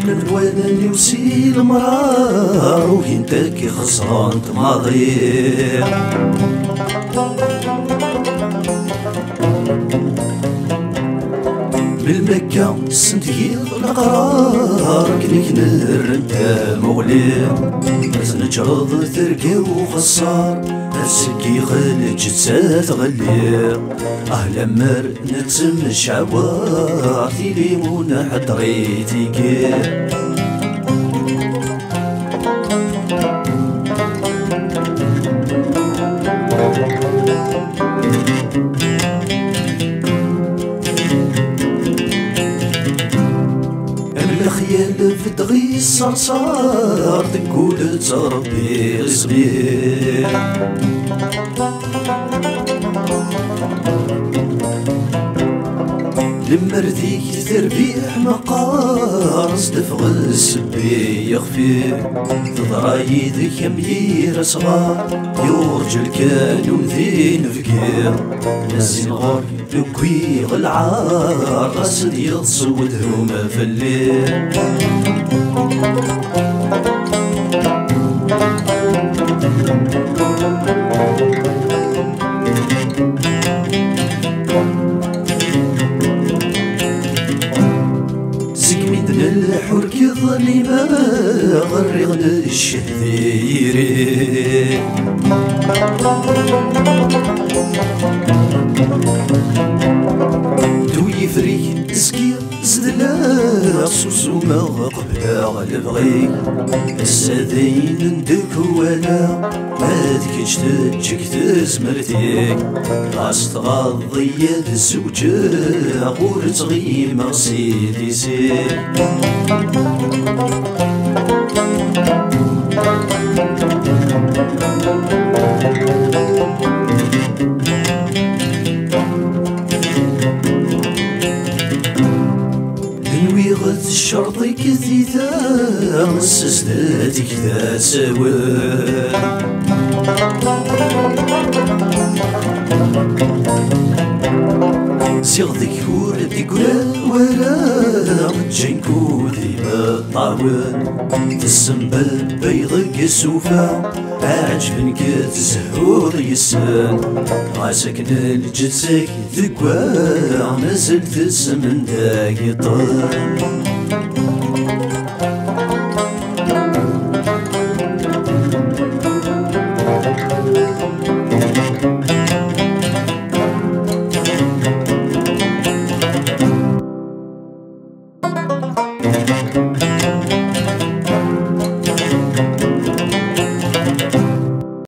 من الوالد يوسي المرار وينتاكي خسران تماضي بالمكة سنتي القرار كنيك نرنتا مغلي بس نجرض تركي وخسار السكي خلج تسات غلي أهلا مر نتسم الشعوار تيليمون حضريتيكي الخيال في دغي الصرصار تقول تربي صغير لمرديك تربيح مقاص دفغ السبي يخفي تضرى يدك مير صغار يورجل كانوا ذين فقير نزين غور لكوي غالعار قصد يتصودهم في الليل الحور كي ظلمة غرغن الشهذيري تو يفري سكير زدلا سوسو ما قبلا غلبغي السادين ندك ولا ما تكيش تجيك تسمرتيك غاس تغضي يد الزوجة غور تغيم سيدي سيك نوي غد الشرطي كثيثا سسداتك ذا سوا سيغذك كور ديكولا ولا جنكو ديما طاول تسنبل بيضك السوفا عجبنك تزهور يسان غاسك الجسك ذكوا نزلت السمن داك يطل